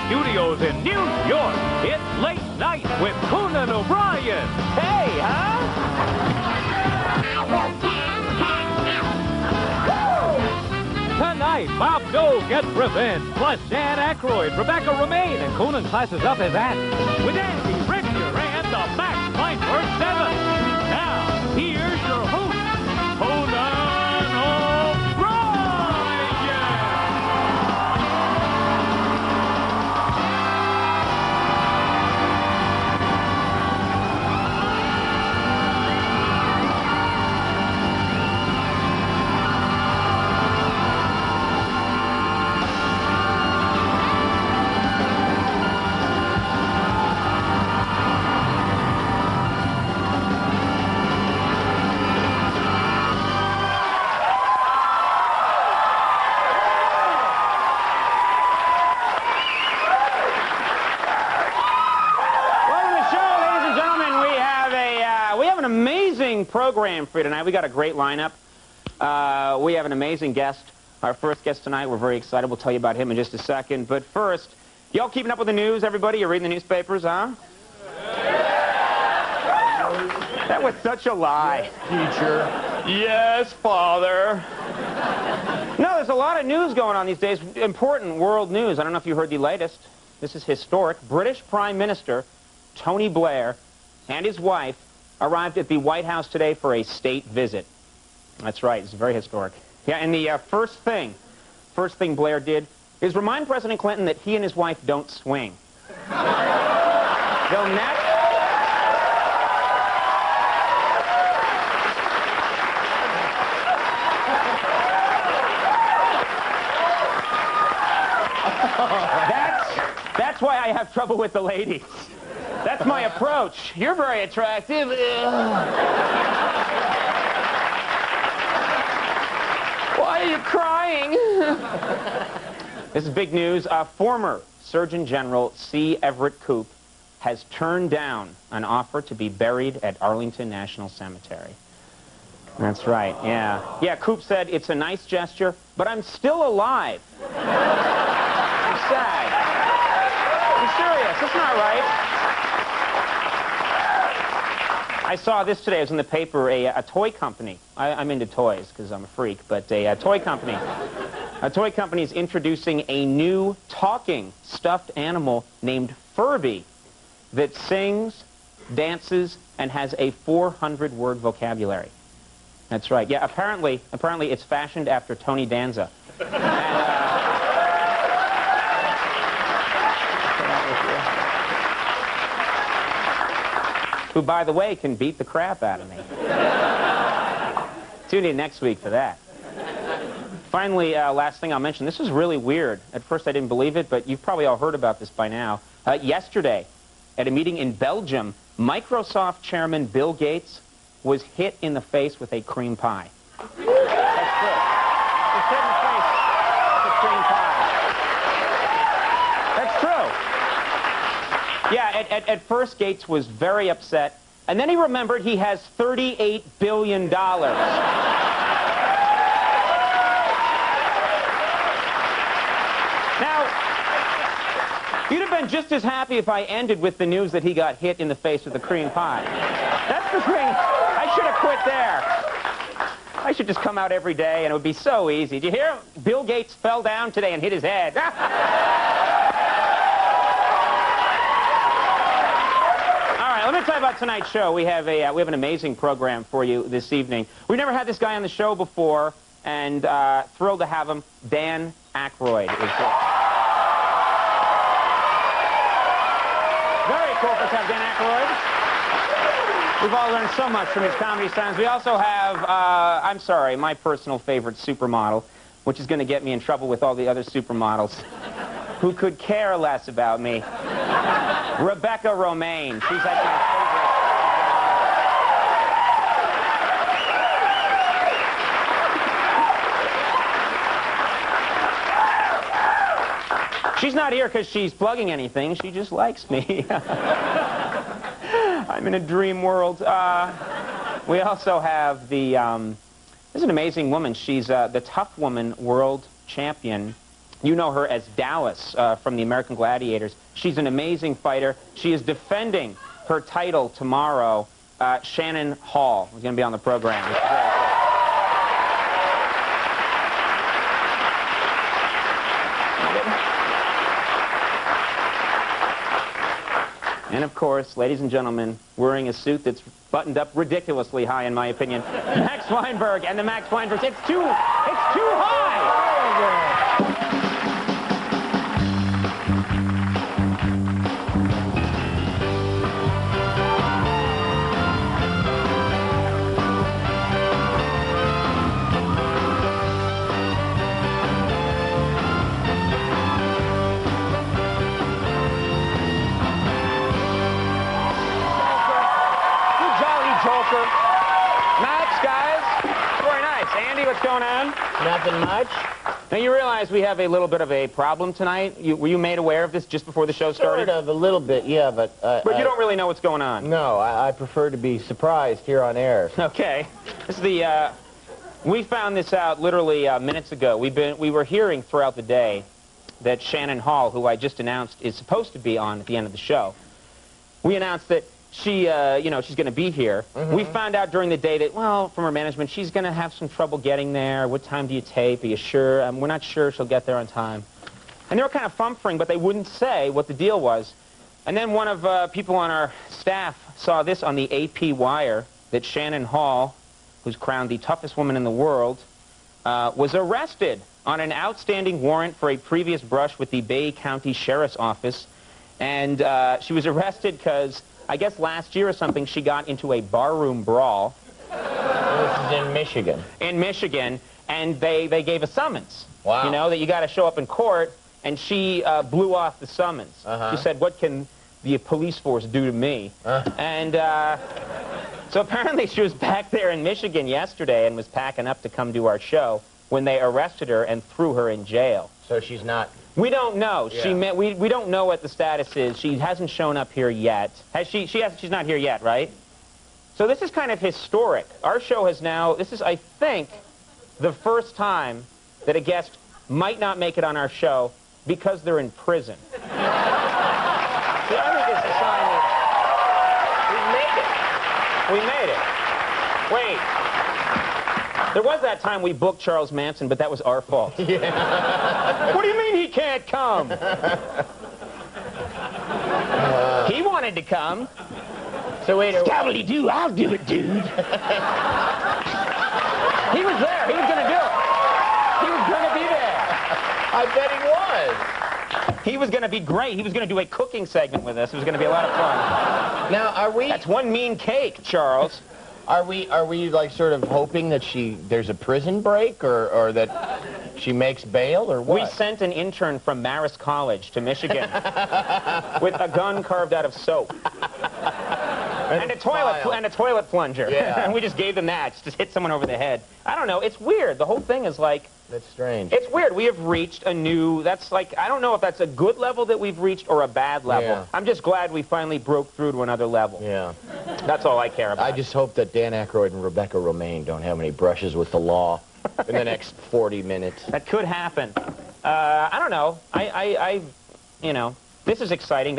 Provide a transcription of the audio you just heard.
studios in New York, it's Late Night with Conan O'Brien. Hey, huh? Tonight, Bob Dole gets revenge, plus Dan Aykroyd, Rebecca Romaine, and Conan classes up his act with Andy Richter and the Max Weinberg 7. Now, here's your host, Conan O'Brien. Program for you tonight. We got a great lineup. We have an amazing guest. Our first guest tonight. We're very excited. We'll tell you about him in just a second. But first, y'all keeping up with the news, everybody? You reading the newspapers, huh? That was such a lie. Yes, teacher. Yes, father. No, there's a lot of news going on these days. Important world news. I don't know if you heard the latest. This is historic. British Prime Minister Tony Blair and his wife arrived at the White House today for a state visit. That's right, it's very historic. Yeah, and the first thing Blair did is remind President Clinton that he and his wife don't swing. They'll That's why I have trouble with the ladies. That's my approach. You're very attractive. Why are you crying? This is big news. Former Surgeon General C. Everett Koop has turned down an offer to be buried at Arlington National Cemetery. That's right, yeah. Yeah, Koop said, it's a nice gesture, but I'm still alive. I'm sad. I'm serious. It's not right. I saw this today. It was in the paper. A toy company. I'm into toys because I'm a freak, but a toy company. A toy company is introducing a new talking stuffed animal named Furby that sings, dances, and has a 400-word vocabulary. That's right. Yeah, apparently it's fashioned after Tony Danza. Who, by the way, can beat the crap out of me. Tune in next week for that. Finally, last thing I'll mention, this is really weird. At first I didn't believe it, but you've probably all heard about this by now. Yesterday, at a meeting in Belgium, Microsoft chairman Bill Gates was hit in the face with a cream pie. That's true. He was hit in the face with a cream pie. That's true. Yeah, at first Gates was very upset, and then he remembered he has $38 billion. Now, you'd have been just as happy if I ended with the news that he got hit in the face with a cream pie. That's the thing. I should have quit there. I should just come out every day, and it would be so easy. Did you hear? Bill Gates fell down today and hit his head. Let me tell you about tonight's show. We have an amazing program for you this evening. We've never had this guy on the show before, and thrilled to have him. Dan Aykroyd is here. Very cool to have Dan Aykroyd. We've all learned so much from his comedy signs. We also have, I'm sorry, my personal favorite supermodel, which is going to get me in trouble with all the other supermodels who could care less about me. Rebecca Romaine. She's like my favorite. She's not here because she's plugging anything. She just likes me. I'm in a dream world. We also have the, this is an amazing woman. She's the Tough Woman World Champion, You know her as Dallas from the American Gladiators. She's an amazing fighter. She is defending her title tomorrow. Shannon Hall is going to be on the program. And of course, ladies and gentlemen, wearing a suit that's buttoned up ridiculously high, in my opinion, Max Weinberg and the Max Weinberg. It's too high! Max, guys. Very nice. Andy, what's going on? Nothing much. Now, you realize we have a little bit of a problem tonight. Were you made aware of this just before the show started? Sort of, a little bit, yeah, but... But you don't really know what's going on? No, I prefer to be surprised here on air. Okay. This is the... we found this out literally minutes ago. We were hearing throughout the day that Shannon Hall, who I just announced is supposed to be on at the end of the show, we announced that she, she's going to be here. Mm-hmm. We found out during the day that, well, from her management, she's going to have some trouble getting there. What time do you tape? Are you sure? We're not sure she'll get there on time. And they were kind of fumfering, but they wouldn't say what the deal was. And then one of people on our staff saw this on the AP Wire, that Shannon Hall, who's crowned the toughest woman in the world, was arrested on an outstanding warrant for a previous brush with the Bay County Sheriff's Office. And she was arrested because, I guess last year or something, she got into a barroom brawl. This is in Michigan. In Michigan, and they gave a summons. Wow. You know, that you got to show up in court, and she blew off the summons. She said, "What can the police force do to me?" And so apparently she was back there in Michigan yesterday and was packing up to come do our show when they arrested her and threw her in jail. So she's not... We don't know. Yeah. We don't know what the status is. She hasn't shown up here yet. Has she? She's not here yet, right? So this is kind of historic. Our show has now, this is, I think, the first time that a guest might not make it on our show because they're in prison. See, I think it's a sign that we made it. Wait. There was that time we booked Charles Manson, but that was our fault. Yeah. What do you mean he can't come? He wanted to come. So wait... Scabby-doo, I'll do it, dude. He was there. He was going to do it. He was going to be there. I bet he was. He was going to be great. He was going to do a cooking segment with us. It was going to be a lot of fun. Now, are we... That's one mean cake, Charles. Are we like sort of hoping that there's a prison break or that she makes bail or what? We sent an intern from Marist College to Michigan with a gun carved out of soap. And a toilet plunger. Yeah. And we just gave them that. Just hit someone over the head. I don't know. It's weird. The whole thing is like... That's strange. It's weird. We have reached a new... That's like... I don't know if that's a good level that we've reached or a bad level. Yeah. I'm just glad we finally broke through to another level. Yeah. That's all I care about. I just hope that Dan Aykroyd and Rebecca Romaine don't have any brushes with the law in the next 40 minutes. That could happen. I don't know. You know, this is exciting.